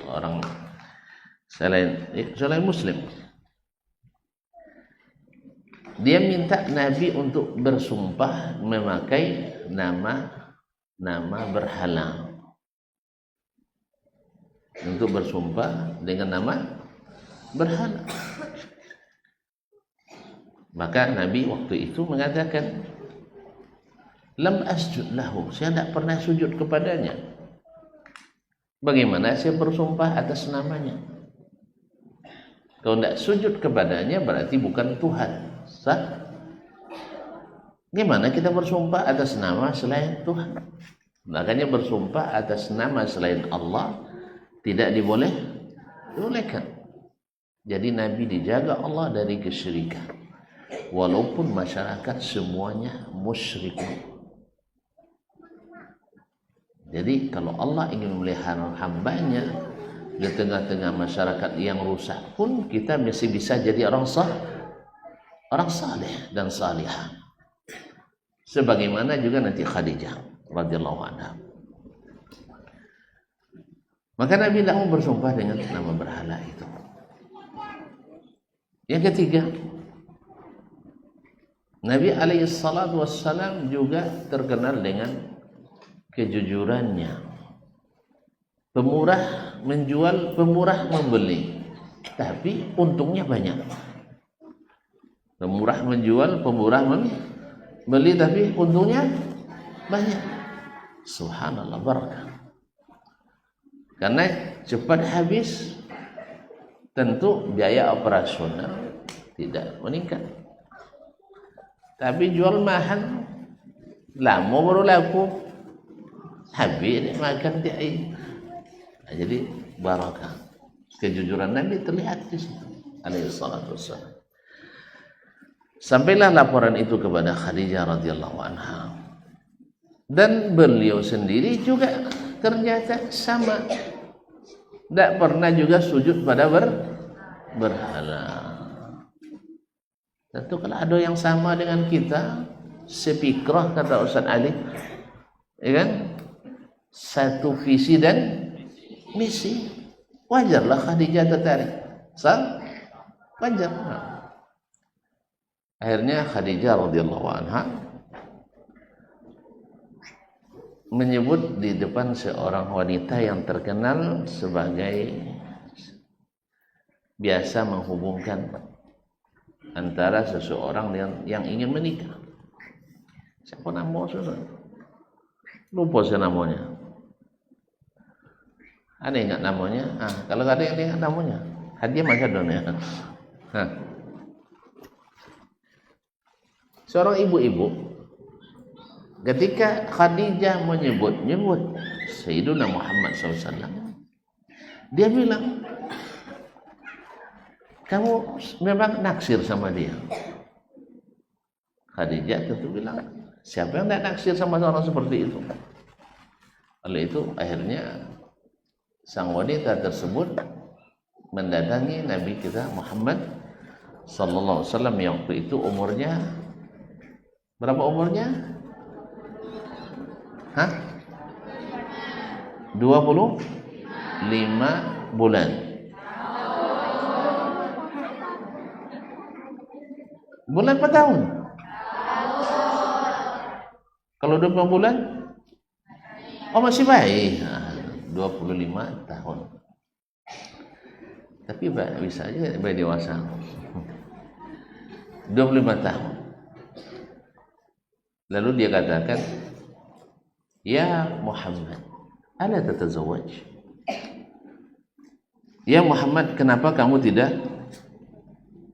orang selain Muslim. Dia minta Nabi untuk bersumpah memakai nama berhala. Untuk bersumpah dengan nama berhala. Maka Nabi waktu itu mengatakan, lam asjud lahu, saya tidak pernah sujud kepadanya. Bagaimana saya bersumpah atas namanya? Kalau tidak sujud kepadanya berarti bukan Tuhan. Sah? Gimana kita bersumpah atas nama selain Tuhan? Makanya bersumpah atas nama selain Allah tidak dibolehkan. Jadi Nabi dijaga Allah dari kesyirikan. Walaupun masyarakat semuanya musyrik. Jadi kalau Allah ingin melihara hambanya di tengah-tengah masyarakat yang rusak pun, kita masih bisa jadi orang saleh dan salihah. Sebagaimana juga nanti Khadijah radhiyallahu anha. Maka Nabi tidak mau bersumpah dengan nama berhala itu. Yang ketiga, Nabi alaihissalatu wassalam juga terkenal dengan kejujurannya. Pemurah menjual, pemurah membeli, tapi untungnya banyak. Pemurah menjual, pemurah membeli, tapi untungnya banyak. Subhanallah, barakah. Karena cepat habis, tentu biaya operasional tidak meningkat. Tapi jual mahal, lama baru laku, habis makan tiai. Nah, jadi barakah. Kejujuran Nabi terlihat di situ, alaihi salatu wassalam. Sampailah laporan itu kepada Khadijah radhiyallahu anha. Dan beliau sendiri juga ternyata sama. Tidak pernah juga sujud pada berhala. Tentu kalau ada yang sama dengan kita, sepikrah kata Ustaz Ali, ya kan? Satu visi dan misi, wajarlah Khadijah tertarik. Wajar. Akhirnya Khadijah radhiyallahu anha menyebut di depan seorang wanita yang terkenal sebagai biasa menghubungkan antara seseorang yang ingin menikah. Siapa namanya? Lupa saya namanya. Ada ingat namanya? Kalau ada yang ingat namanya, hadiah masih ada ya. Seorang ibu-ibu, ketika Khadijah menyebut Sayyiduna Muhammad SAW, dia bilang, kamu memang naksir sama dia. Khadijah tentu bilang, siapa yang tidak naksir sama orang seperti itu? Oleh itu akhirnya sang wanita tersebut mendatangi Nabi kita Muhammad sallallahu alaihi wasallam yang waktu itu umurnya berapa umurnya? 25 bulan. Bulan apa tahun? Kalau 20 bulan? Oh masih baik. 25 tahun. Tapi bisa aja bayi dewasa. 25 tahun. Lalu dia katakan, ya Muhammad, ala tatazawwaj? Ya Muhammad, kenapa kamu tidak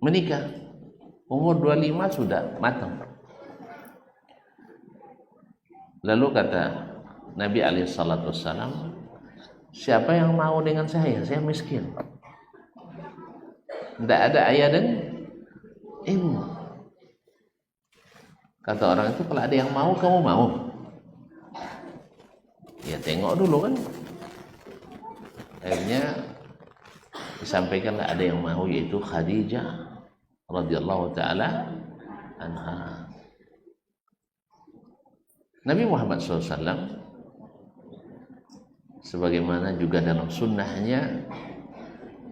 menikah? Umur 25 sudah matang. Lalu kata Nabi alaihissalatu wassalam, siapa yang mau dengan saya? Saya miskin. Tidak ada ayah dan ibu. Kata orang itu, kalau ada yang mau, kamu mau? Ya tengok dulu kan. Akhirnya disampaikanlah ada yang mau, yaitu Khadijah radhiyallahu taala anha. Nabi Muhammad SAW sebagaimana juga dalam sunnahnya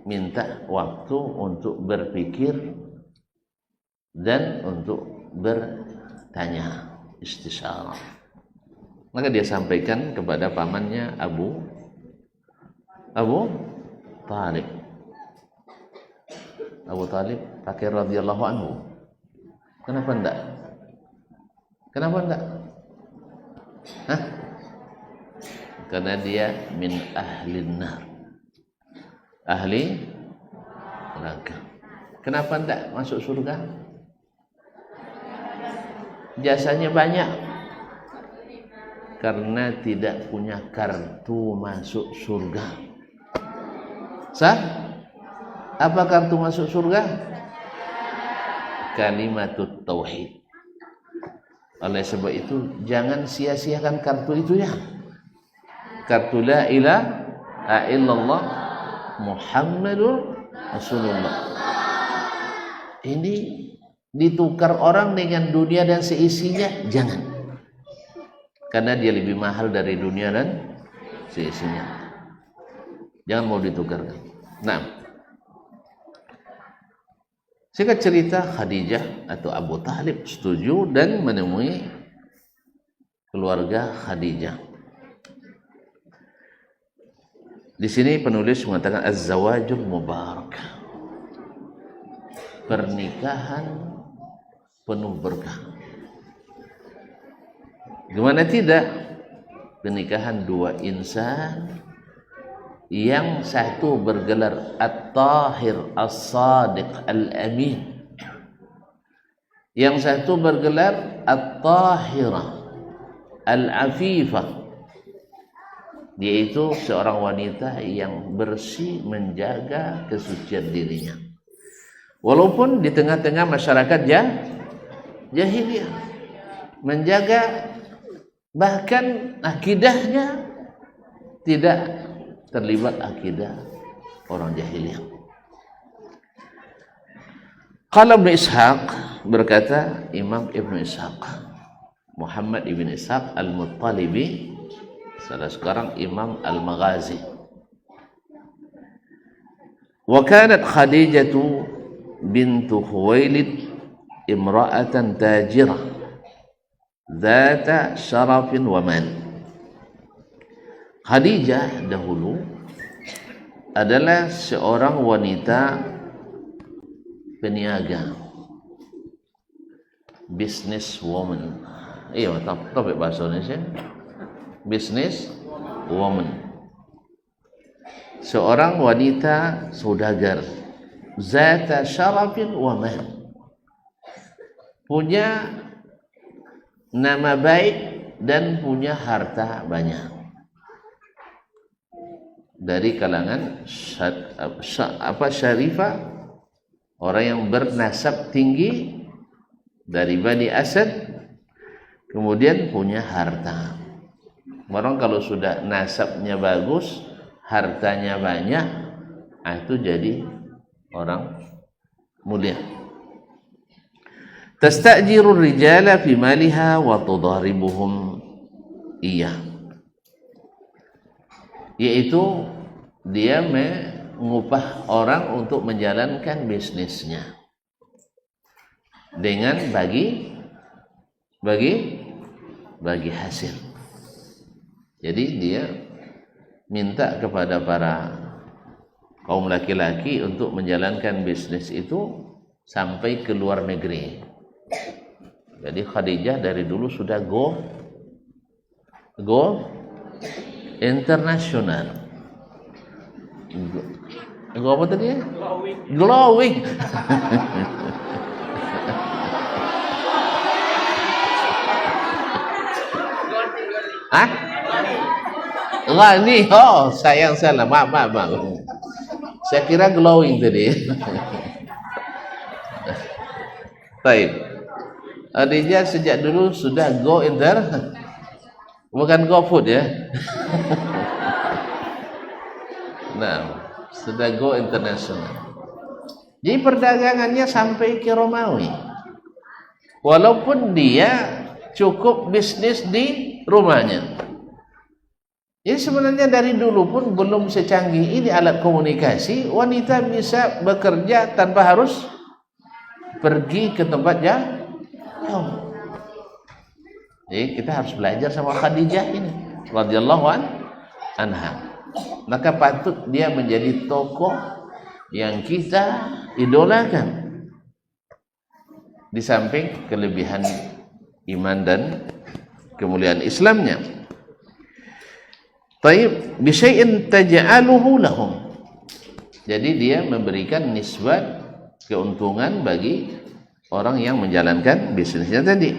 minta waktu untuk berpikir dan untuk bertanya, istisyarah. Maka dia sampaikan kepada pamannya Abu Talib. Abu Talib pakai radhiyallahu anhu. Kenapa enggak? Hah? Karena dia min ahlin nar, ahli neraka. Kenapa enggak masuk surga? Jasanya banyak. Karena tidak punya kartu masuk surga. Sah? Apa kartu masuk surga? Kalimatut tauhid. Oleh sebab itu jangan sia-siakan kartu itu ya. Kartu la ilaha illallah Muhammadur Rasulullah. Ini ditukar orang dengan dunia dan seisinya, jangan. Karena dia lebih mahal dari dunia dan seisinya. Jangan mau ditukarkan. Nah, singkat cerita, Khadijah atau Abu Talib setuju dan menemui keluarga Khadijah. Di sini penulis mengatakan az-zawajul mubarak, pernikahan penuh berkah. Gimana tidak? Pernikahan dua insan, yang satu bergelar At-Tahir As-Sadiq Al-Amin, yang satu bergelar At-Tahirah Al-Afifah, yaitu seorang wanita yang bersih menjaga kesucian dirinya. Walaupun di tengah-tengah masyarakat jahiliyah, menjaga bahkan akidahnya tidak terlibat akidah orang jahiliyah. Qala Ibnu Ishaq, berkata Imam Ibnu Ishaq, Muhammad ibn Ishaq Al-Muttalibi, salah sekarang Imam Al-Maghazi. Wa kanat Khadijatu bintu Khuwailid imra'atan tajirah dzata syarafin wa mal. Khadijah dahulu adalah seorang wanita peniaga, business woman. Iya, tapi bahasa Indonesia business woman, seorang wanita saudagar, zata syarafin wa mal, punya nama baik dan punya harta banyak, dari kalangan syarifah, orang yang bernasab tinggi dari Bani Asad, kemudian punya harta. Orang kalau sudah nasabnya bagus, hartanya banyak, itu jadi orang mulia. Tastajiru rijala fi maliha wa tudharibuhum iya, yaitu dia mengupah orang untuk menjalankan bisnisnya dengan bagi hasil. Jadi dia minta kepada para kaum laki-laki untuk menjalankan bisnis itu sampai ke luar negeri. Jadi Khadijah dari dulu sudah go internasional. Go apa tadi ya? Glowing. Hah? Ghani. Oh, sayang salah. Maaf. Saya kira glowing tadi. Baik. Khadijah sejak dulu sudah go bukan go food ya. Nah, sudah go internasional. Jadi perdagangannya sampai ke Romawi. Walaupun dia cukup bisnis di rumahnya. Jadi sebenarnya dari dulu pun belum secanggih ini alat komunikasi, wanita bisa bekerja tanpa harus pergi ke tempat jauh. Jadi kita harus belajar sama Khadijah ini radhiyallahu anha. Maka patut dia menjadi tokoh yang kita idolakan. Di samping kelebihan iman dan kemuliaan Islamnya. Taib bisyai'in taj'aluhu lahum. Jadi dia memberikan nisbat keuntungan bagi orang yang menjalankan bisnisnya tadi.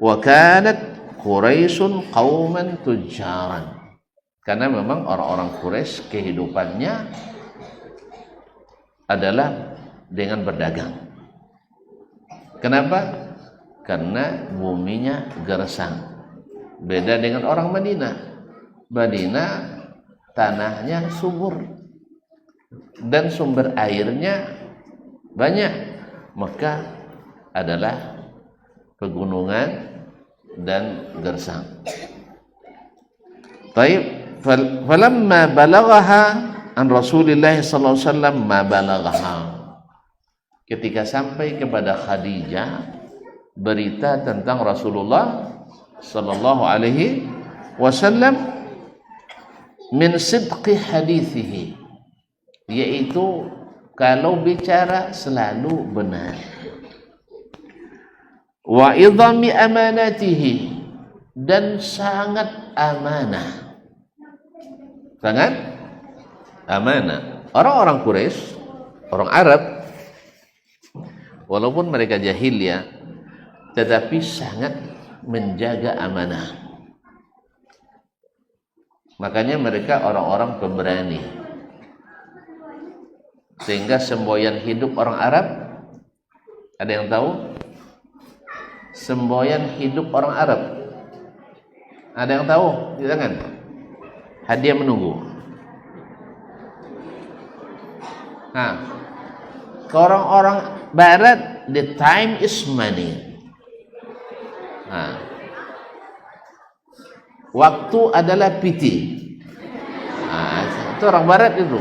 Wa kanat Quraisyun qauman tujjaran. Karena memang orang-orang Quraisy kehidupannya adalah dengan berdagang. Kenapa? Karena buminya gersang. Beda dengan orang Madinah. Madinah tanahnya subur dan sumber airnya banyak. Mekah adalah pegunungan dan gersang. Baik, falamma balaghaha an Rasulillah sallallahu alaihi wasallam ma balaghaha. Ketika sampai kepada Khadijah berita tentang Rasulullah sallallahu alaihi wasallam min sidqi hadithihi, yaitu kalau bicara selalu benar, wa idhami amanatihi, dan sangat amanah, sangat amanah. Orang-orang Quraisy, orang Arab, walaupun mereka jahiliyah, tetapi sangat menjaga amanah. Makanya mereka orang-orang pemberani. Sehingga semboyan hidup orang Arab, ada yang tahu? Semboyan hidup orang Arab, ada yang tahu? Jangan. Hadiah menunggu. Nah, ke orang-orang Barat, the time is money. Nah, waktu adalah piti. Nah, itu orang Barat itu.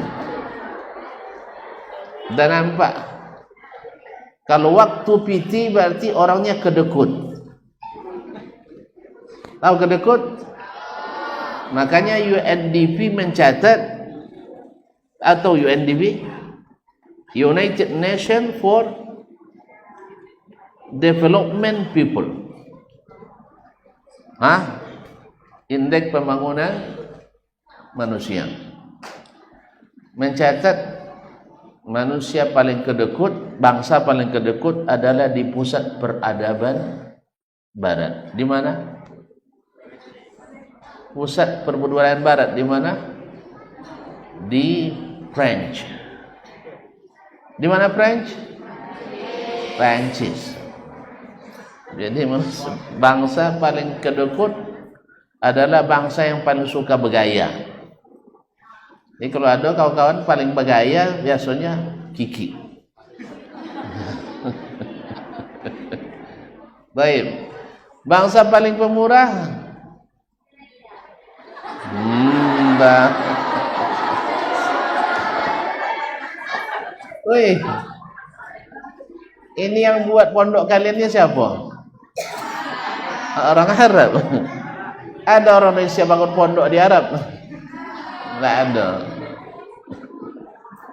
Dan nampak, kalau waktu piti berarti orangnya kedekut. Tahu kedekut? Makanya UNDP mencatat, atau UNDP, United Nations for Development People, indeks pembangunan manusia, mencatat manusia paling kedekut, bangsa paling kedekut adalah di pusat peradaban Barat. Di mana? Pusat perbudakan Barat di mana? Di French. Di mana French? Prancis. Jadi bangsa paling kedekut adalah bangsa yang paling suka bergaya. Jadi kalau ada kawan-kawan paling bergaya, biasanya Kiki. Baik. Bangsa paling pemurah, Wih, ini yang buat pondok kalian ini siapa? Orang Arab. Ada orang Indonesia bangun pondok di Arab? Nggak ada.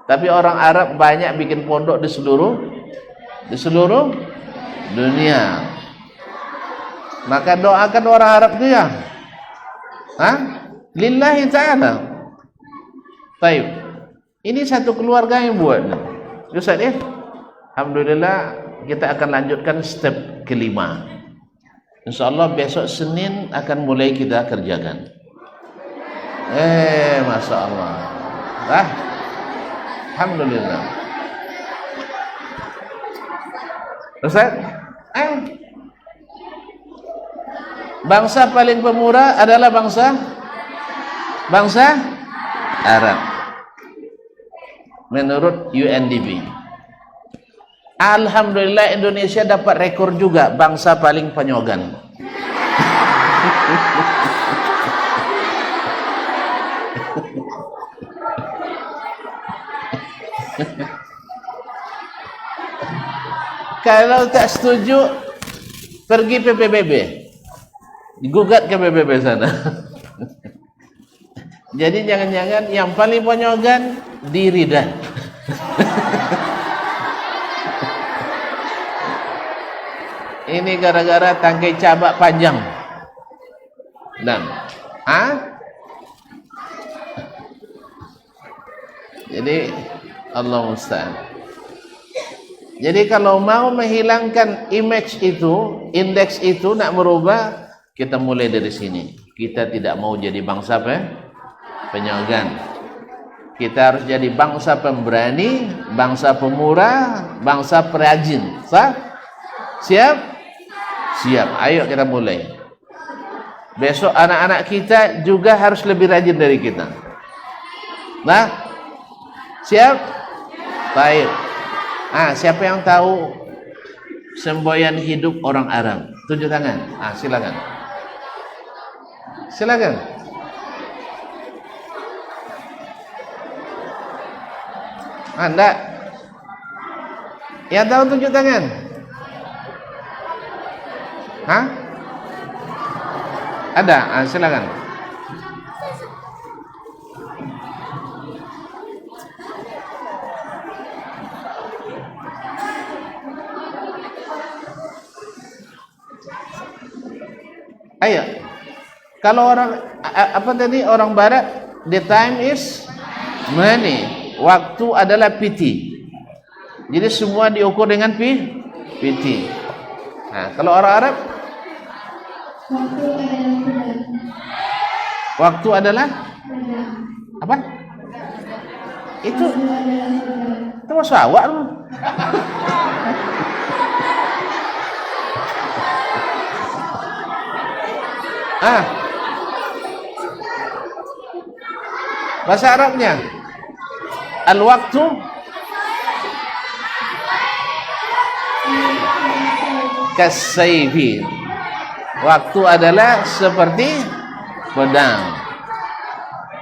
Tapi orang Arab banyak bikin pondok di seluruh dunia. Maka doakan orang Arab itu ya. Lillahi ta'ala. Baik. Ini satu keluarga yang buat. Ustaz ya. Alhamdulillah kita akan lanjutkan step kelima. InsyaAllah besok Senin akan mulai kita kerjakan. Masya Allah. Alhamdulillah. Ustaz, bangsa paling pemurah adalah bangsa Arab menurut UNDP. Alhamdulillah Indonesia dapat rekor juga bangsa paling penyogan. Kalau tak setuju, pergi PPBB, digugat ke PBB sana. Jadi jangan-jangan yang paling ponyogan diri dah. Ini gara-gara tangkai cabak panjang. Dan, jadi Allah musta'an. Jadi kalau mau menghilangkan image itu, indeks itu, nak merubah, kita mulai dari sini. Kita tidak mau jadi bangsa penyogan. Kita harus jadi bangsa pemberani, bangsa pemurah, bangsa perajin. Siap? Siap. Ayo kita mulai. Besok anak-anak kita juga harus lebih rajin dari kita. Nah, siap? Baik. Siapa yang tahu semboyan hidup orang Arab? Tunjuk tangan. Silakan. Silakan. Anda yang tahu tunjuk tangan. Ada? Silakan. Ayo. Kalau orang apa tadi orang barat, the time is money. Waktu adalah PT. Jadi semua diukur dengan PT. Nah, kalau orang Arab, waktu adalah apa? Itu masuk awak lu. Bahasa Arabnya al-waktu kasayfi. Waktu adalah seperti pedang.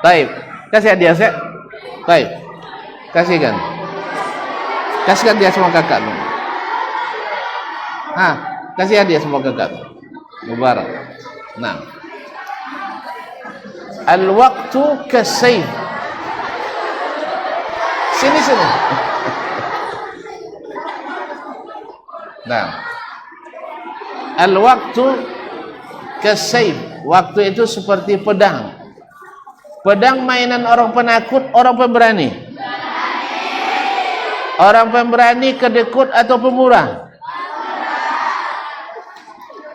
Baik, kasih hadiah saya. Baik, kasihkan dia semua kakak lu. Kasih hadiah semua kakak. Mubarak. Nah, al-waktu kasayf. Sini. Nah, al-waktu kasayf. Waktu itu seperti pedang. Pedang mainan orang penakut, orang pemberani. Orang pemberani kedekut atau pemurah?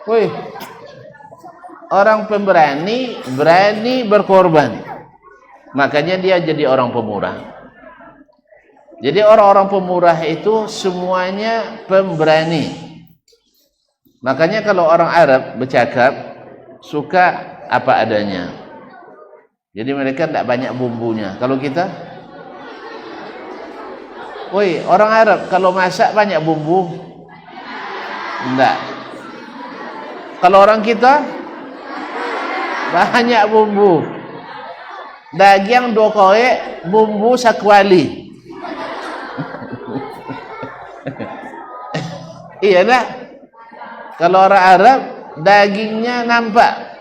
Wih. Orang pemberani berani berkorban. Makanya dia jadi orang pemurah. Jadi orang-orang pemurah itu semuanya pemberani. Makanya kalau orang Arab bercakap suka apa adanya. Jadi mereka tidak banyak bumbunya. Kalau kita, woi, orang Arab kalau masak banyak bumbu? Enggak. Kalau orang kita banyak bumbu. Daging 2 koek, bumbu sakwali. Iya dah. Kalau orang Arab dagingnya nampak.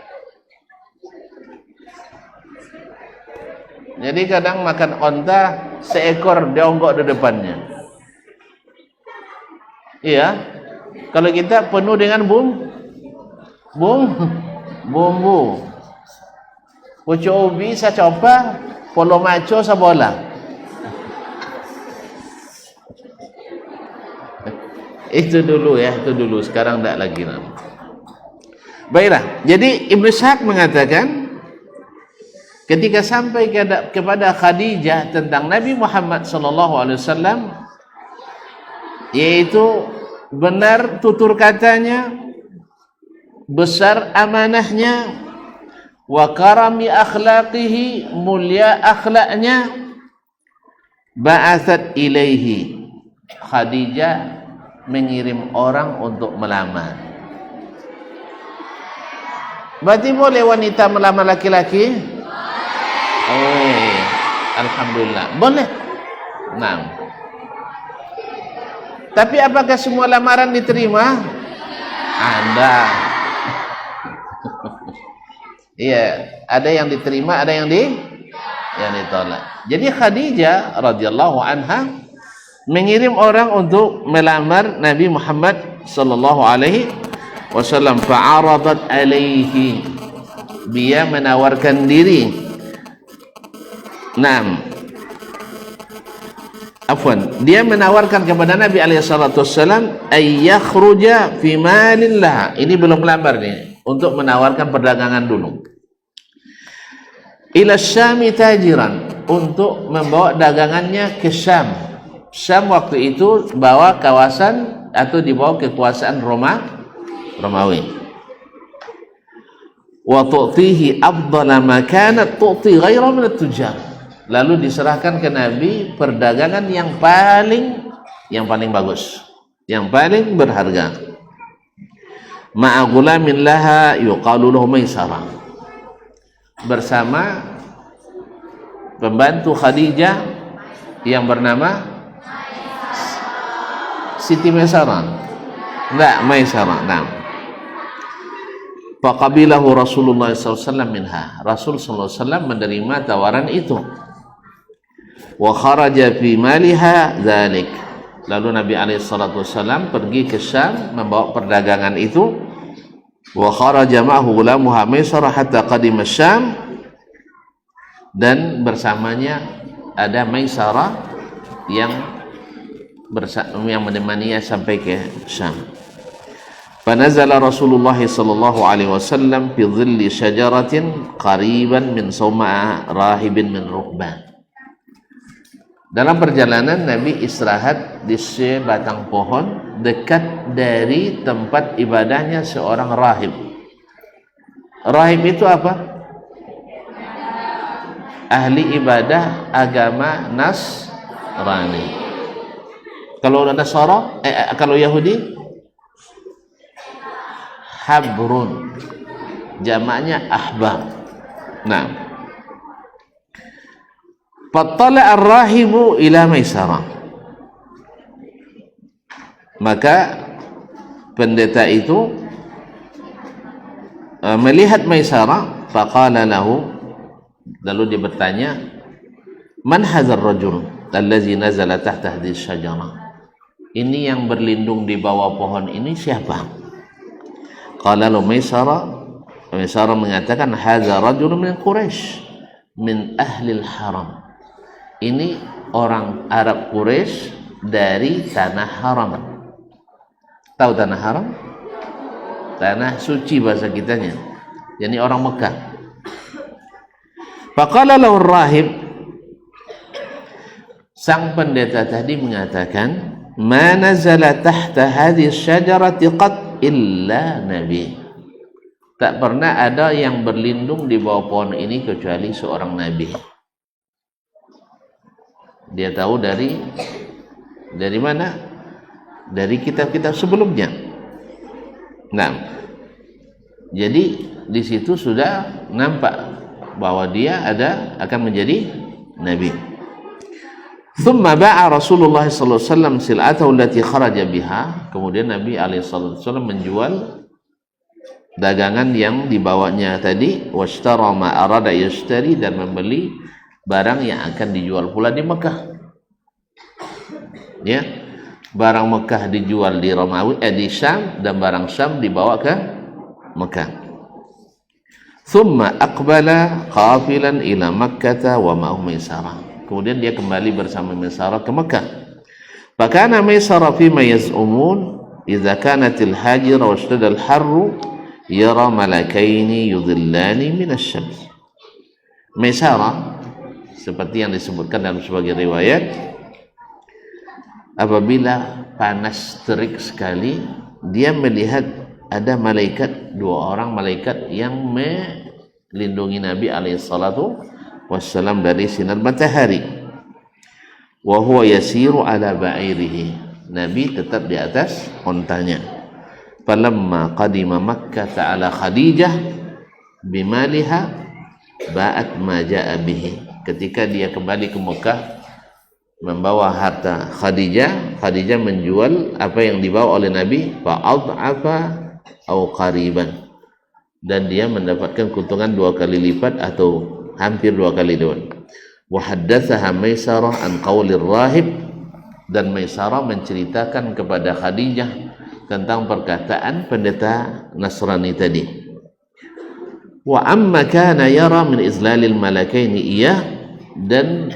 Jadi kadang makan onta seekor dionggok di depannya. Iya. Kalau kita penuh dengan bumbu. Pucuk ubi sa copa, polo macho sa bola. Itu dulu ya, itu dulu. Sekarang tidak lagi. Baiklah. Jadi Ibnu Ishaq mengatakan ketika sampai kepada Khadijah tentang Nabi Muhammad SAW, yaitu benar tutur katanya, besar amanahnya, wa karami akhlaqihi, mulia akhlaknya, ba'athat ilaihi. Khadijah mengirim orang untuk melamar. Berarti boleh wanita melamar laki-laki? Alhamdulillah, boleh. Nah, Tapi apakah semua lamaran diterima? Ada. Iya, ada yang diterima, ada yang ditolak. Jadi Khadijah radhiyallahu anha mengirim orang untuk melamar Nabi Muhammad sallallahu alaihi wasallam. Fa'aradat alaihi, dia menawarkan diri. Dia menawarkan kepada Nabi alaihi salatu wasallam ay yakhruja fi malillah. Ini belum melamar nih, untuk menawarkan perdagangan dulu. Ila Syami tajiran, untuk membawa dagangannya ke Syam. Syam waktu itu bawa kawasan atau dibawa kekuasaan Romawi. Wa tu'tihi afdala ma kanat tu'ti ghayra min at-tujar. Lalu diserahkan ke Nabi perdagangan yang paling bagus, yang paling berharga. Ma'a ghulamin laha yuqalu lahu Maisarah, bersama pembantu Khadijah yang bernama Siti Maisarah. Enggak, Maisarah. Faqabilahu Rasulullah SAW minha. Rasul SAW menerima tawaran itu. Wa kharaja fi maliha dzalik. Lalu Nabi SAW pergi ke Syam membawa perdagangan itu. Wa kharaja ma'ahu ghulamuha Maisarah hatta qadima Syam, dan bersamanya ada Maisarah yang menemaninya sampai ke Syam. Fanazala Rasulullah sallallahu alaihi wasallam fi dhilli syajaratin qariban min sawma'a rahibin min ruhban. Dalam perjalanan Nabi istirahat di sebatang pohon dekat dari tempat ibadahnya seorang rahib. Rahib itu apa? Ahli ibadah agama Nasrani. Kalau Nasara, kalau Yahudi, habrun, jamaknya ahbab. Fattala ar-rahibu ila Maisarah, maka pendeta itu melihat Maisarah. Faqala lahu, lalu dia bertanya, man hadzal rajul allazi nazala tahta hadhihi syajarah, ini yang berlindung di bawah pohon ini siapa? Qala lahu Maisarah mengatakan, hadza rajulun min Quraisy min ahli al-haram, ini orang Arab Quraisy dari tanah haram. Tahu tanah haram? Tanah suci bahasa kitanya, jadi orang Mekah. Faqala lahu ar-rahib, sang pendeta tadi mengatakan, ma nazala tahta hadhihi syajarati qat illa nabi, tak pernah ada yang berlindung di bawah pohon ini kecuali seorang nabi. Dia tahu dari mana? Dari kitab-kitab sebelumnya. Jadi di situ sudah nampak bahwa dia akan menjadi nabi. Thumma ba'a Rasulullah sallallahu alaihi wasallam sil'atahu allati kharaja biha. Kemudian Nabi alaihi wasallam menjual dagangan yang dibawanya tadi, washtara ma arada yashtari, dan membeli barang yang akan dijual pula di Mekah. Ya, barang Mekah dijual di Romawi, di Syam, dan barang Syam dibawa ke Mekah. Thumma aqbala qafilan ila Makkah wa ma'ahu Maisarah. Kemudian dia kembali bersama Maisarah ke Mekah. Fakana Maisarah fima yaz'umun idza kanatil hajira wa ishtadda al-harru yara malakaini yudhillani minasyams. Maisarah, seperti yang disebutkan dalam sebagian riwayat, apabila panas terik sekali, dia melihat ada dua orang malaikat yang melindungi Nabi alaihi salatu wassalam dari sinar matahari. Wa huwa yasiru ala ba'irihi, Nabi tetap di atas ontanya. Falamma qadima Makkah ala Khadijah bimaliha ba'at ma ja'a bihi. Ketika dia kembali ke Mekah membawa harta Khadijah menjual apa yang dibawa oleh Nabi fa'ad'afa au qariban, dan dia mendapatkan keuntungan 2 kali lipat atau hampir 2 kali lipat. Wa haddatsaha Maisarah an qaulir rahib, dan Maisarah menceritakan kepada Khadijah tentang perkataan pendeta Nasrani tadi. Wa amma kana yara min izlalil malakaini iyah, dan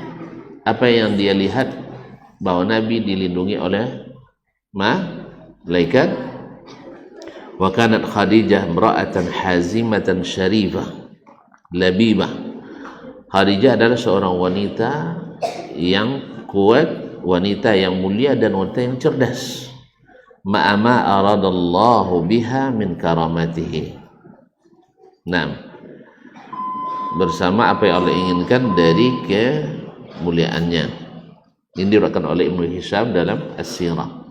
apa yang dia lihat bahwa Nabi dilindungi oleh malaikat. Wa kanat Khadijah imra'atan hazimatan syarifah labibah. Khadijah adalah seorang wanita yang kuat, wanita yang mulia, dan wanita yang cerdas. Ma'ama aradallahu biha min karamatihi. Nah, bersama apa yang Allah inginkan dari kemuliaannya. Ini diriwayatkan oleh Ibnu Hisham dalam As-Sirah.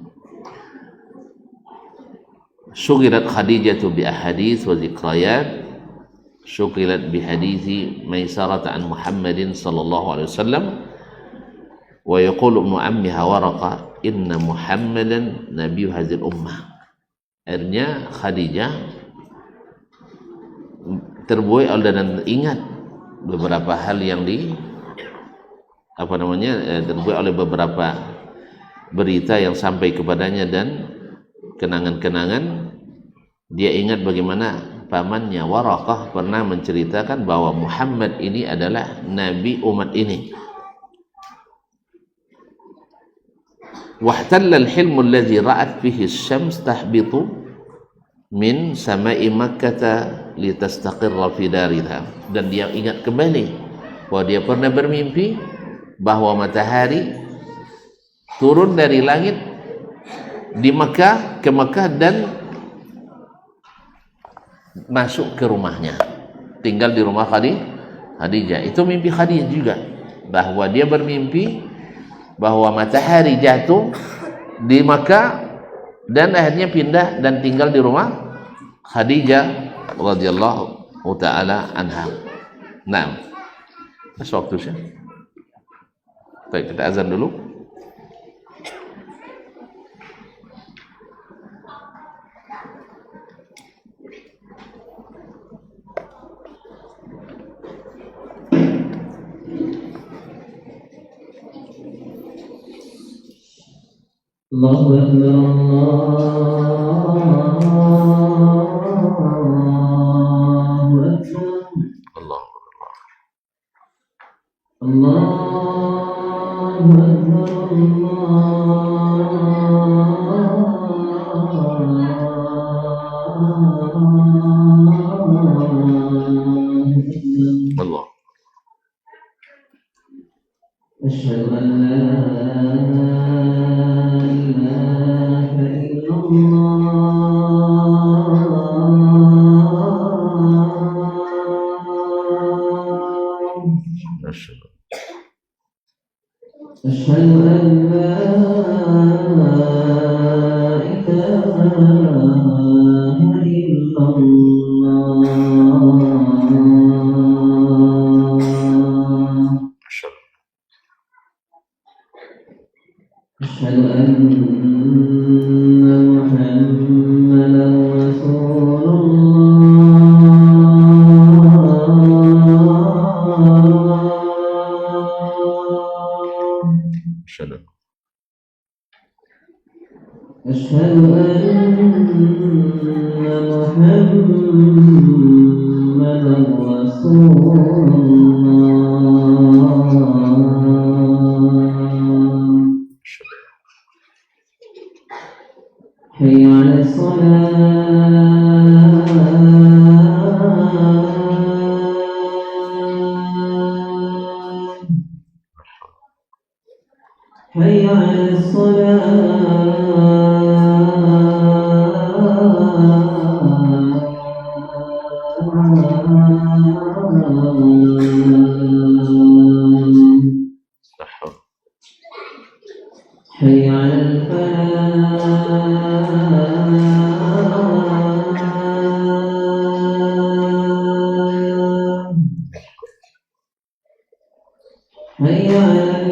Syughilat Khadijah bi ahadits wa zikrayat, syughilat bi hadithi Maisarah an Muhammadin sallallahu alaihi wasallam, wa yaqulu ibnu ammiha Waraqah inna Muhammadan nabiyyu hadhil ummah. Akhirnya Khadijah terbuai dan ingat beberapa hal yang terbuai oleh beberapa berita yang sampai kepadanya dan kenangan-kenangan. Dia ingat bagaimana pamannya Waraqah pernah menceritakan bahwa Muhammad ini adalah nabi umat ini. Wahtalla al-hilmu alladhi ra'at fihi asy-syams tahbitu min sama'i Makkah litastaqirra fi dariha. Dan dia ingat kembali bahwa dia pernah bermimpi bahwa matahari turun dari langit di Makkah, ke Makkah, dan masuk ke rumahnya, tinggal di rumah Khadijah. Itu mimpi Khadijah juga, bahwa dia bermimpi bahwa matahari jatuh di Makkah dan akhirnya pindah dan tinggal di rumah Khadijah radhiyallahu taala anha. Nah, waktu sih. Baik, kita azan dulu. Allahu Akbar, Allahu Akbar, Allahu Akbar, Allah. Asyhadu an la أشهد أن لا إله إلا الله أشهد أن محمدا رسول أشهد أن محمدا رسول الله حي على الصلاة حي على حي على الفلاح حي على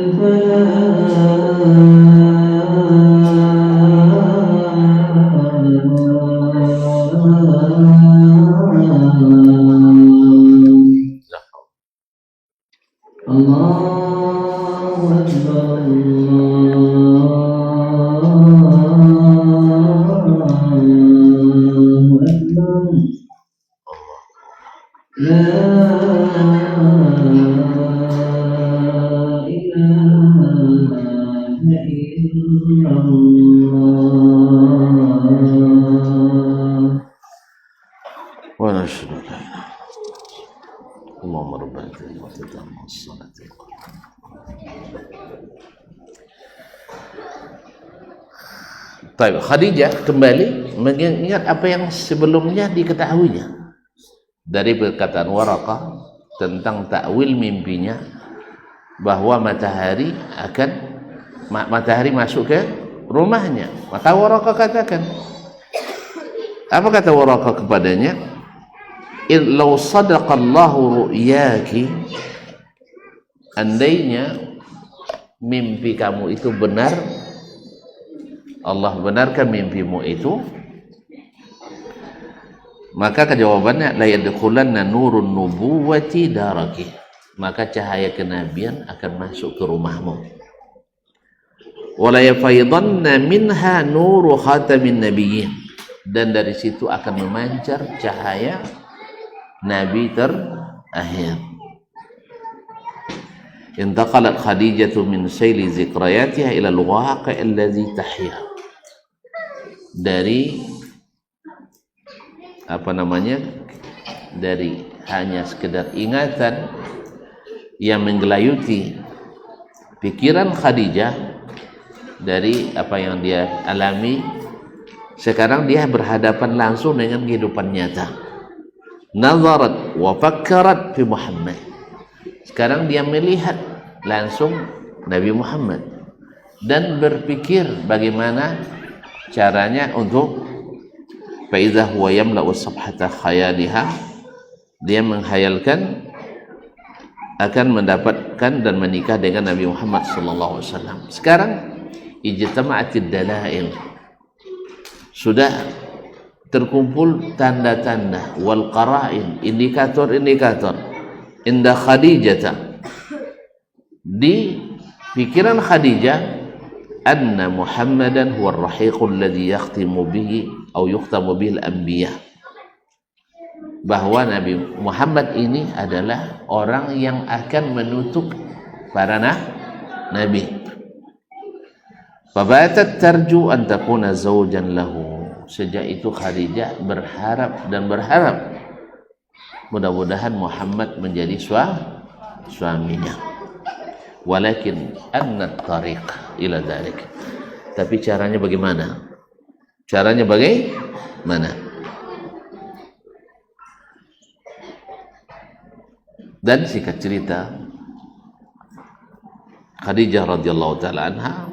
الله أكبر الله أكبر لا إله إلا الله ونشهد أن لا إله اللهم ربنا وتتم الصلاة Baik, Khadijah kembali mengingat apa yang sebelumnya diketahuinya dari perkataan Waraqah tentang takwil mimpinya bahwa matahari masuk ke rumahnya. Maka Waraqah katakan, apa kata Waraqah kepadanya? Illau sadaqallahu ru'yaki, andainya mimpi kamu itu benar, Allah benarkan mimpimu itu, maka jawabannya la yadkhulanna nurun nubuwati daraki, maka cahaya kenabian akan masuk ke rumahmu. Wala yafaidanna minha nuru khatamin nabiyyin, dan dari situ akan memancar cahaya nabi terakhir. Intaqalat Khadijah min sayli zikrayatiha ila al-waqi' alladhi tahya, dari dari hanya sekedar ingatan yang menggelayuti pikiran Khadijah dari apa yang dia alami, sekarang dia berhadapan langsung dengan kehidupan nyata. Nazarat wa fakkarat fi Muhammad, sekarang dia melihat langsung Nabi Muhammad dan berpikir bagaimana caranya untuk faidah huwa yamla'u sabhata khayaliha, dia menghayalkan akan mendapatkan dan menikah dengan Nabi Muhammad sallallahu alaihi wasallam. Sekarang ijtama'atid dalail, sudah terkumpul tanda-tanda wal qara'in, indikator-indikator inda Khadijah, di pikiran Khadijah, anna Muhammadan huwa ar-rahiqul ladzi yakhtimu bihi atau yukhtamu bil anbiya, bahwa Nabi Muhammad ini adalah orang yang akan menutup para nabi. Fabatat tarju an takuna zawjan lahu, sejak itu Khadijah berharap mudah-mudahan Muhammad menjadi suaminya. Walakin anna tariq ila dzalik, tapi caranya bagaimana? Dan singkat cerita, Khadijah radhiyallahu taala anha,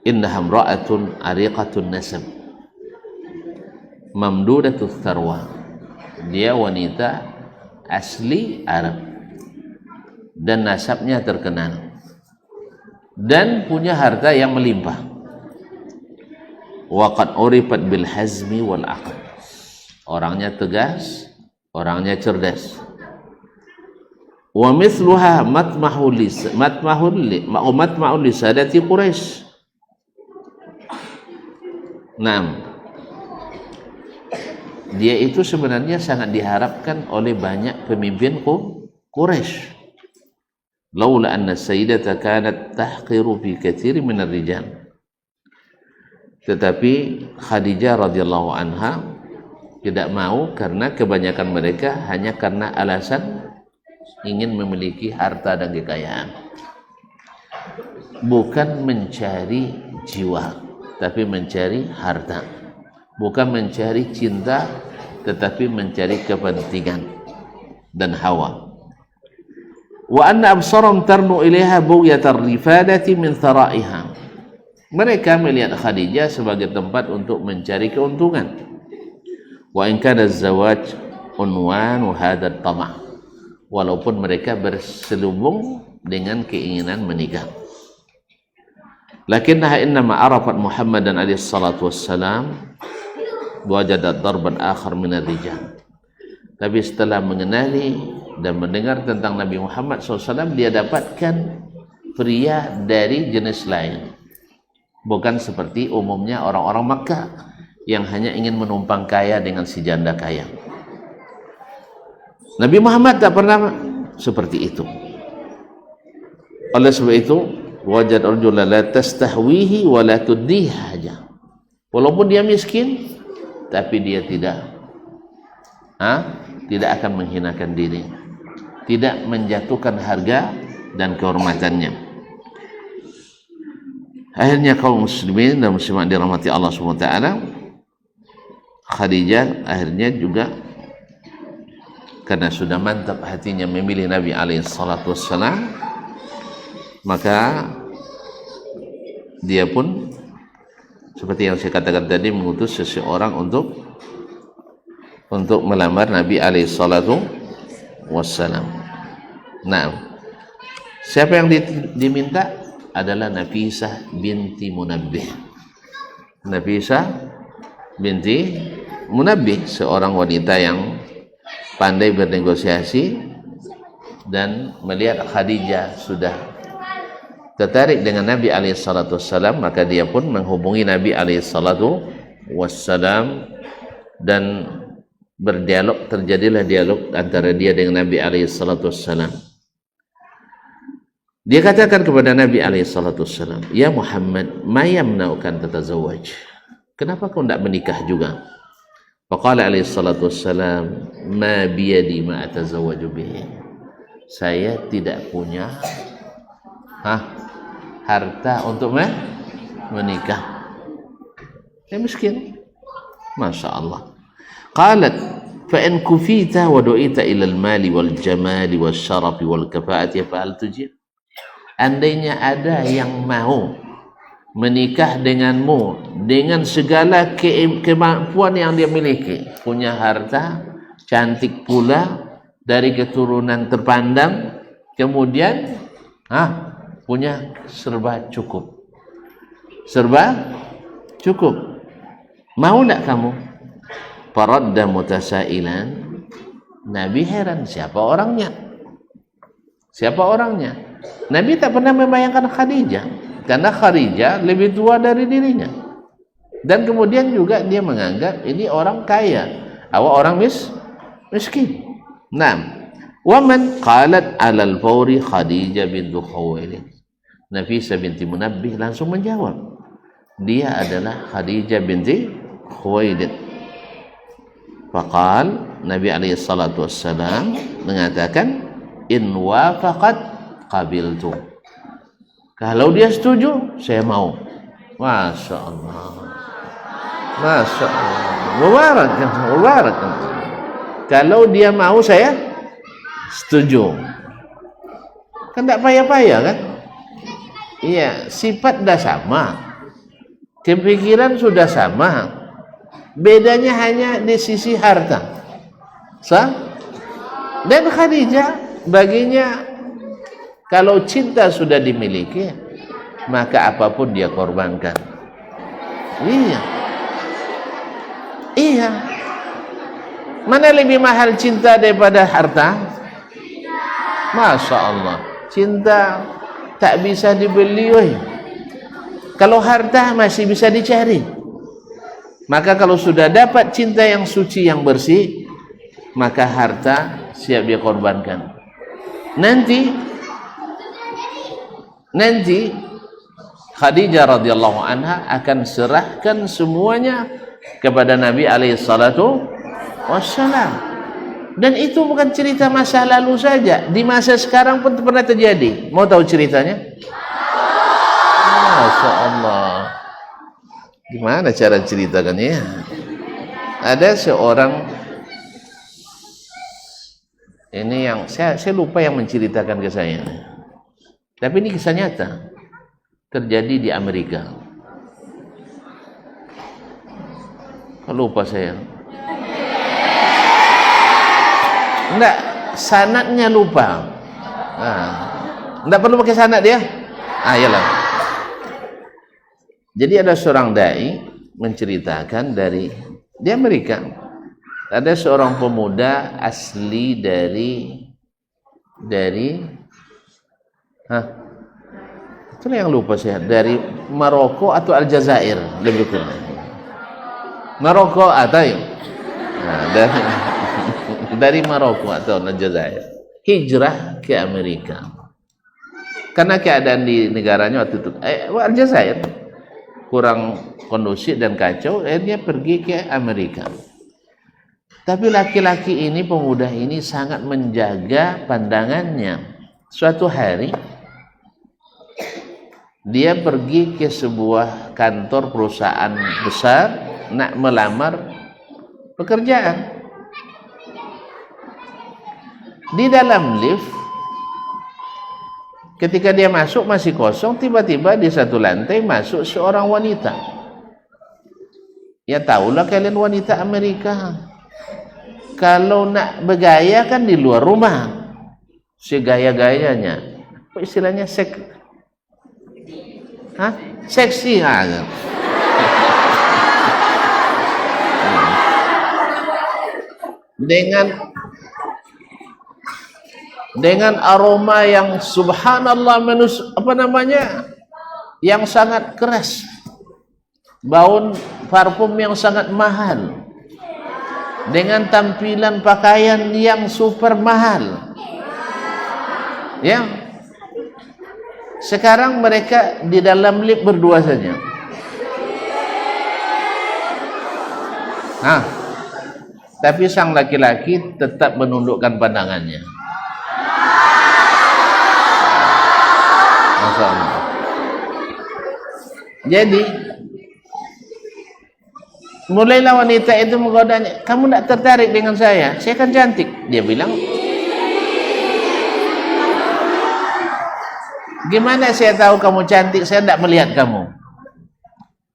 innaha imra'atun ariqatun nasab mamdudatut tharwa, dia wanita asli Arab dan nasabnya terkenal dan punya harta yang melimpah. Wa qad urifat bil hazmi wal aql, orangnya tegas, orangnya cerdas. Wa mithluha matmahul lisadati Quraisy. Dia itu sebenarnya sangat diharapkan oleh banyak pemimpin Quraisy. Laula anna sayyidata kanat tahqiru fi katsir min ar-rijal, tetapi Khadijah radhiyallahu anha tidak mau karena kebanyakan mereka hanya karena alasan ingin memiliki harta dan kekayaan, bukan mencari jiwa tapi mencari harta, bukan mencari cinta tetapi mencari kepentingan dan hawa. Wa anna absaram tarnu ilaiha bughyatar rifadati min thara'iha, mereka melihat Khadijah sebagai tempat untuk mencari keuntungan. Wa in kana az-zawaj unwanu hadzal tama', walaupun mereka berselubung dengan keinginan menikah. Lakinnaha innama arafat Muhammadan alaihi salatu wassalam wajadat darban akhar minar rijal. Tapi setelah mengenali dan mendengar tentang Nabi Muhammad SAW, dia dapatkan pria dari jenis lain, bukan seperti umumnya orang-orang Makkah yang hanya ingin menumpang kaya dengan si janda kaya. Nabi Muhammad tak pernah seperti itu. Oleh sebab itu, wajad rajula la tastahwihi wa la tuddihi haja. Walaupun dia miskin, tapi dia tidak akan menghinakan diri, tidak menjatuhkan harga dan kehormatannya. Akhirnya kaum muslimin dan muslimat dirahmati Allah SWT, Khadijah akhirnya juga karena sudah mantap hatinya memilih Nabi SAW, maka dia pun seperti yang saya katakan tadi mengutus seseorang untuk melamar Nabi SAW. Nah, siapa yang diminta adalah Nafisah binti Munabbih. Nafisah binti Munabbih, seorang wanita yang pandai bernegosiasi dan melihat Khadijah sudah tertarik dengan Nabi SAW, maka dia pun menghubungi Nabi SAW dan berdialog, terjadilah dialog antara dia dengan Nabi SAW. Dia katakan kepada Nabi SAW, "Ya Muhammad, ma yamna'ukan tatazawwaj?" Kenapa kau tidak menikah juga? Faqala SAW, "Ma biyadi ma atazawwaju bihi." Saya tidak punya harta untuk menikah. Saya miskin. Masya Allah. Qalat, fa in kufita wa du'ita ila al-mali wal jamali wal syarafi wal kafa'ati fa hal tujib? Andainya ada yang mau menikah denganmu dengan segala kemampuan yang dia miliki, punya harta, cantik pula, dari keturunan terpandang, kemudian punya serba cukup, mau tak kamu? Faradda mutasailan. Nabi heran, siapa orangnya? Nabi tak pernah membayangkan Khadijah, karena Khadijah lebih tua dari dirinya, dan kemudian juga dia menganggap ini orang kaya, orang miskin. Nah, waman qalat alal fawri Khadijah bintu Khuwailid. Nafisah binti Munabbih langsung menjawab, dia adalah Khadijah binti Khuwailid. Faqal, Nabi SAW mengatakan, in wafaqat qabiltu. Kalau dia setuju, saya mau. Masya Allah. Mubarak. Kalau dia mau, saya setuju. Kan tak payah-payah kan? Iya, sifat dah sama, kepikiran sudah sama, bedanya hanya di sisi harta. Dan Khadijah baginya, kalau cinta sudah dimiliki, maka apapun dia korbankan. Iya. Mana lebih mahal cinta daripada harta? Masya Allah. Cinta tak bisa dibeli. Kalau harta masih bisa dicari. Maka kalau sudah dapat cinta yang suci, yang bersih, maka harta siap dia korbankan. Nanti Khadijah radhiyallahu anha akan serahkan semuanya kepada Nabi SAW. Dan itu bukan cerita masa lalu saja, di masa sekarang pun pernah terjadi. Mau tahu ceritanya? Masya Allah. Gimana cara ceritakannya? Ada seorang, ini yang saya lupa yang menceritakan ke saya, tapi ini kisah nyata terjadi di Amerika. Lupa saya. Enggak, sanadnya lupa. Enggak perlu pakai sanad dia. Iyalah. Jadi ada seorang dai menceritakan di Amerika, ada seorang pemuda asli dari itulah yang lupa saya, dari Maroko atau Aljazair lebih kurang. Maroko atau dari Maroko atau Aljazair hijrah ke Amerika karena keadaan di negaranya waktu itu Aljazair kurang kondusif dan kacau, dia pergi ke Amerika. Tapi laki-laki ini, pemuda ini sangat menjaga pandangannya. Suatu hari dia pergi ke sebuah kantor perusahaan besar nak melamar pekerjaan. Di dalam lift, ketika dia masuk masih kosong, tiba-tiba di satu lantai masuk seorang wanita. Ya tahulah kalian wanita Amerika, kalau nak bergaya kan di luar rumah, segaya-gayanya, apa istilahnya seksi dengan aroma yang subhanallah yang sangat keras, bau parfum yang sangat mahal, dengan tampilan pakaian yang super mahal. Ya, sekarang mereka di dalam lift berdua saja. Tapi sang laki-laki tetap menundukkan pandangannya. Masya Allah. Jadi mulailah wanita itu menggodanya, kamu tidak tertarik dengan saya kan cantik. Dia bilang, gimana saya tahu kamu cantik, saya tidak melihat kamu.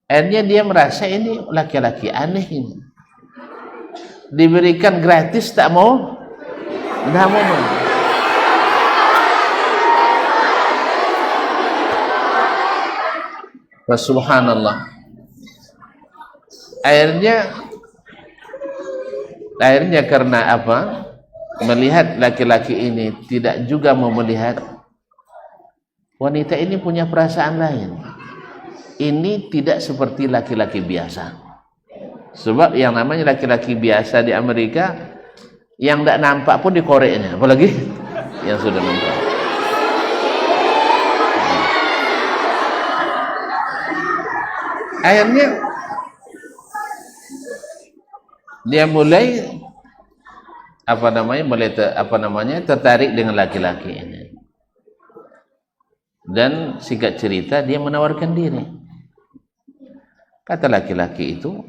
Akhirnya dia merasa ini laki-laki aneh ini, diberikan gratis tak mau, tidak mau. Subhanallah. Akhirnya karena apa? Melihat laki-laki ini tidak juga mau melihat, wanita ini punya perasaan lain. Ini tidak seperti laki-laki biasa. Sebab yang namanya laki-laki biasa di Amerika, yang tidak nampak pun dikoreknya, apalagi yang sudah nampak. Akhirnya dia mulai tertarik dengan laki-laki ini. Dan singkat cerita dia menawarkan diri. Kata laki-laki itu,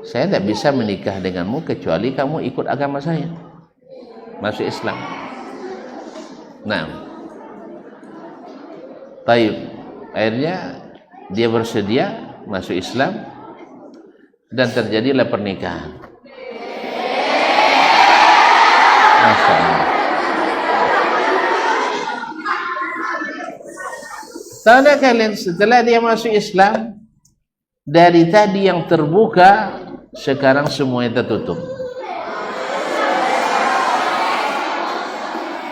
saya tidak bisa menikah denganmu kecuali kamu ikut agama saya, masuk Islam. Nah, taib. Akhirnya dia bersedia masuk Islam dan terjadilah pernikahan. Masya Allah. Tahu kalian, setelah dia masuk Islam, dari tadi yang terbuka, sekarang semuanya tertutup.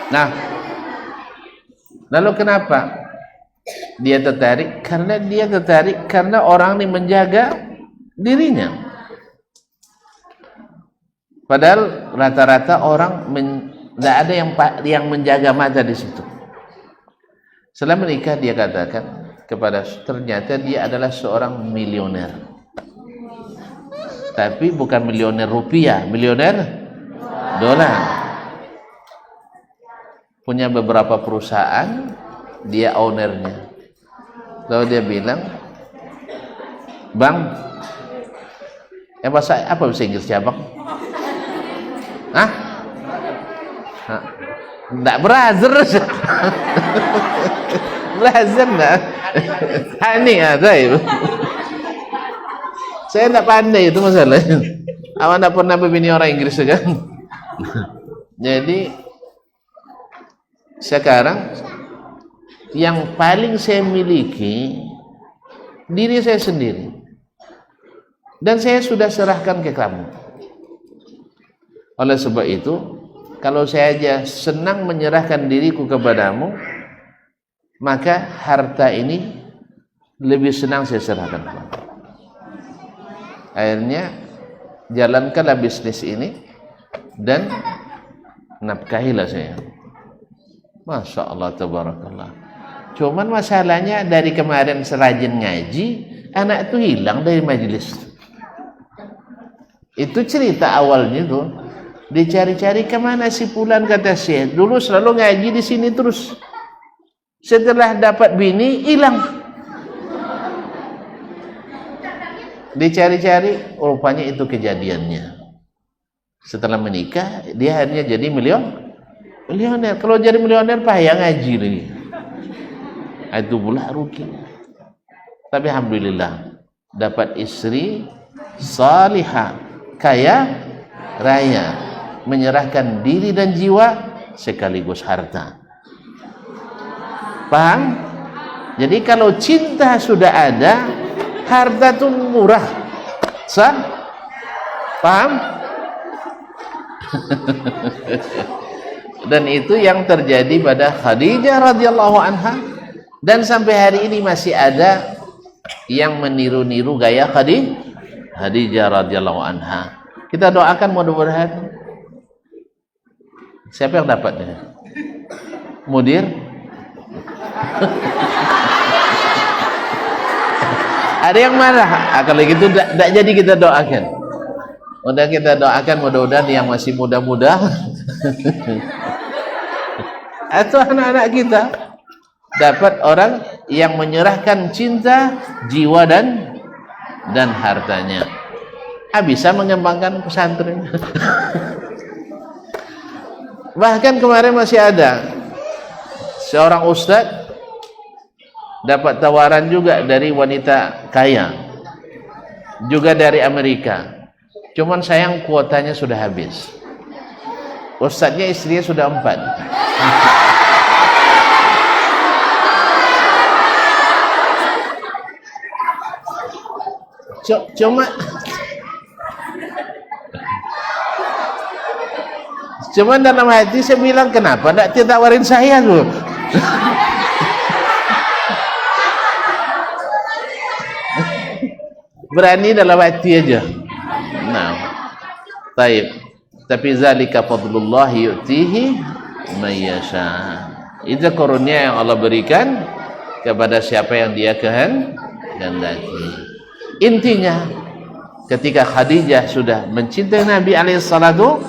Nah, lalu kenapa dia tertarik? Karena orang ini menjaga dirinya. Padahal rata-rata orang tidak ada yang menjaga mata di situ. Setelah menikah dia katakan ternyata dia adalah seorang milioner. Tapi bukan milioner rupiah, milioner dolar. Punya beberapa perusahaan, dia ownernya. Lalu dia bilang, Bang, apa bahasa Inggrisnya Bang? Enggak brother. Brother enggak. Ini taib. Saya enggak pandai itu masalahnya. Awak enggak pernah berbini orang Inggris kan? Jadi Sekarang yang paling saya miliki diri saya sendiri, dan saya sudah serahkan ke kamu. Oleh sebab itu, kalau saya aja senang menyerahkan diriku kepadamu, maka harta ini lebih senang saya serahkan kepadamu. Akhirnya jalankanlah bisnis ini dan nafkahilah saya. Masya Allah, tabarakallah. Cuman masalahnya dari kemarin serajin ngaji, anak itu hilang dari majelis. Itu cerita awalnya tuh. Dicari-cari kemana si Fulan, kata Syekh. Dulu selalu ngaji di sini terus. Setelah dapat bini, hilang. Dicari-cari, rupanya itu kejadiannya. Setelah menikah, dia akhirnya jadi milioner. Kalau jadi milioner, payah ngaji lagi. Itu pula rugi. Tapi alhamdulillah dapat istri salihah, kaya raya, menyerahkan diri dan jiwa sekaligus harta. Paham? Jadi kalau cinta sudah ada, harta itu murah. Sah? Paham? Dan itu yang terjadi pada Khadijah radhiyallahu anha. Dan sampai hari ini masih ada yang meniru-niru gaya Khadijah radhiyallahu anha. Kita doakan mudah-mudahan. Siapa yang dapatnya? Mudir? Ada yang marah? Kalau gitu tidak jadi kita doakan. Udah kita doakan mudah-mudahan yang masih muda-muda atau anak-anak kita dapat orang yang menyerahkan cinta, jiwa dan hartanya. Bisa mengembangkan pesantren. Bahkan kemarin masih ada seorang ustadz dapat tawaran juga dari wanita kaya, juga dari Amerika. Cuman sayang kuotanya sudah habis. Ustadznya istrinya sudah 4. Cuman dalam hati saya bilang, kenapa tidak ditawarin saya tuh? Berani dalam hati aja. Nah, taib. Tapi zalika fadlullah yu'tihi may yasha. Itu karunia yang Allah berikan kepada siapa yang Dia kehendaki. Intinya, ketika Khadijah sudah mencintai Nabi alaihissalatu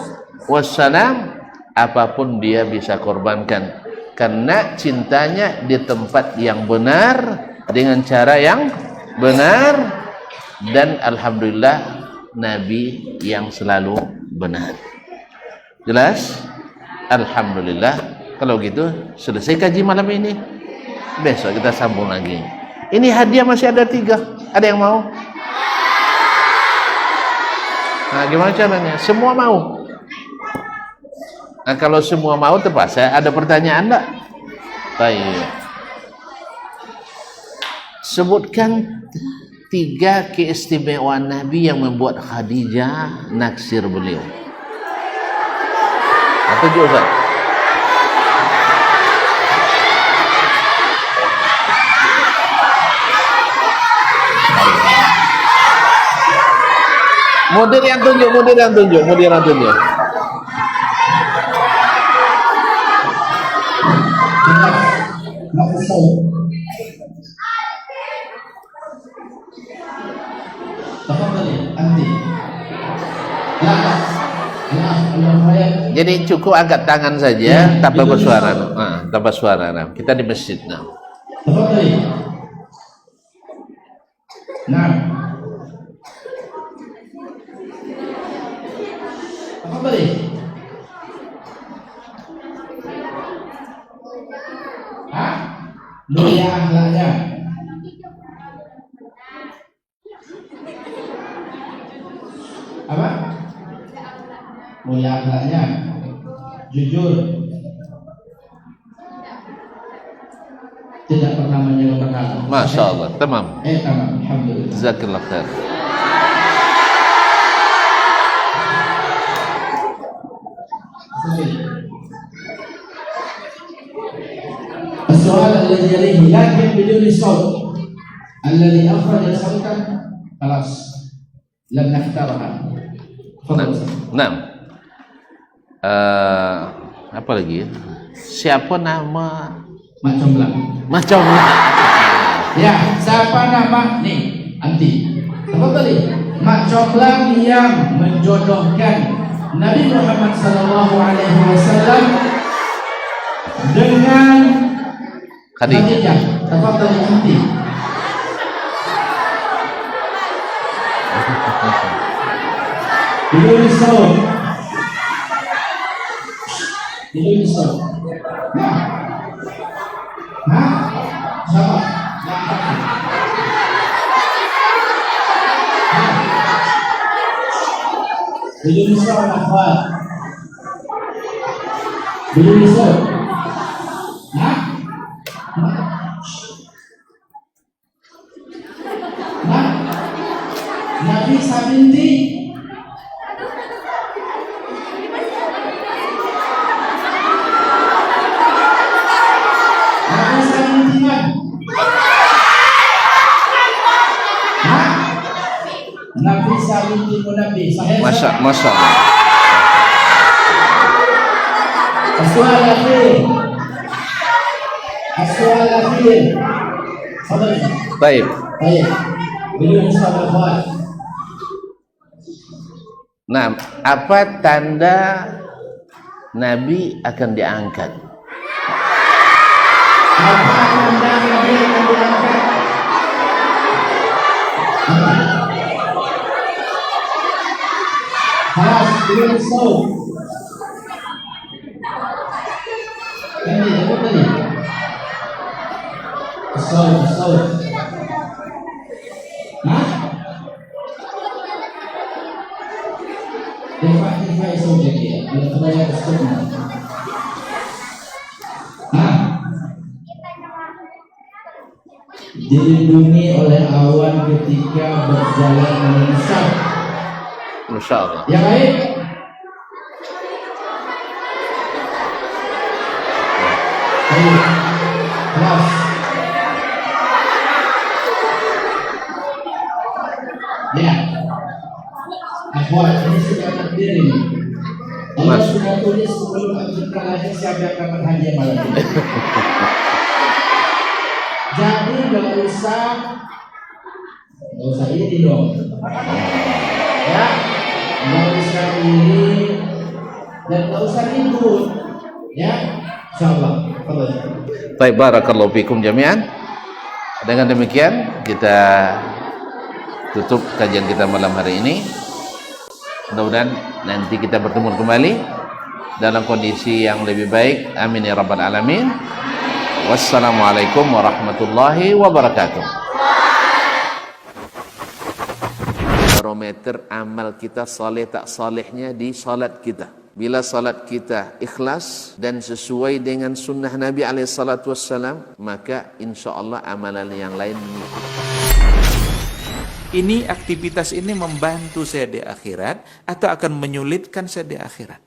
wassalam, apapun dia bisa korbankan karena cintanya di tempat yang benar, dengan cara yang benar, dan alhamdulillah Nabi yang selalu benar. Jelas? Alhamdulillah. Kalau gitu selesai kaji malam ini, besok kita sambung lagi. Ini hadiah masih ada 3. Ada yang mau? Nah, gimana caranya? Semua mau? Nah, kalau semua mau, terpaksa ada pertanyaan enggak? Baik. Sebutkan 3 keistimewaan Nabi yang membuat Khadijah naksir beliau. Atau juga Mudir yang tunjuk. Jadi cukup angkat tangan saja, tanpa bersuara. Tanpa suara. Nah, kita di masjid. Nah. Apa tadi? Mulia akhlaknya. Apa? Mulia akhlaknya. Jujur. tidak pernah menyewa perkara. Masya Allah. Tamam. Tamam. Alhamdulillah. Jazakallah khair. السؤال الذي يليه لكن بدون صوت الذي أخرج صوتا خلاص لم نختارها. Nah, apa lagi? Siapa nama Mak Comblang. macam? Ya, siapa nama nih? Anti. Apa tadi? Mak Comblang yang menjodohkan Nabi Muhammad SAW dengan Khadijah. Apa tadi anti? Belum disebut. Belum disebut. Hah? Siapa? Belum disebut apa? Belum disebut. Hah? Nah, Nabi Sabinti. Nabi Sabinti Nabi. Masya Allah. As-su'al akhir. Sabar. Baik. Belum sabar. Nah, apa tanda Nabi akan diangkat? Apa tanda Nabi akan diangkat? Halas, belum saud. Ini apa tadi? Saud. Hah? Defa saud dia. Kalau terbayar saud. Hah? Dilindungi oleh awan ketika berjalan menyesal. Masya Allah. Yang lain? Ayo, kelas. Ya. Akhwat, ini sudah takdir ini. Allah sudah tulis sebelum kita lahir siapa yang dapat hadiah malam ini. Jadi nggak usah ini dong. Ya. Nggak usah ini dan nggak usah ribut, ya, insyaallah. Baik, barakallahu fikum jami'an. Dengan demikian kita tutup kajian kita malam hari ini. Mudah-mudahan nanti kita bertemu kembali dalam kondisi yang lebih baik. Amin ya rabbal alamin. Wassalamualaikum warahmatullahi wabarakatuh. Barometer amal kita saleh tak salehnya di salat kita. Bila salat kita ikhlas dan sesuai dengan sunnah Nabi SAW, maka insya Allah amalan yang lain mengikuti. Ini aktivitas ini membantu saya di akhirat atau akan menyulitkan saya di akhirat.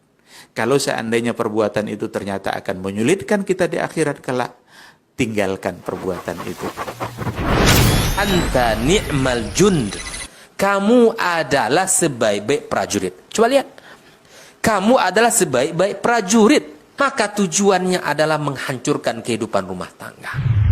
Kalau seandainya perbuatan itu ternyata akan menyulitkan kita di akhirat kelak, tinggalkan perbuatan itu. Anta ni'mal jund. Kamu adalah sebaik-baik prajurit. Coba lihat. Kamu adalah sebaik-baik prajurit. Maka tujuannya adalah menghancurkan kehidupan rumah tangga.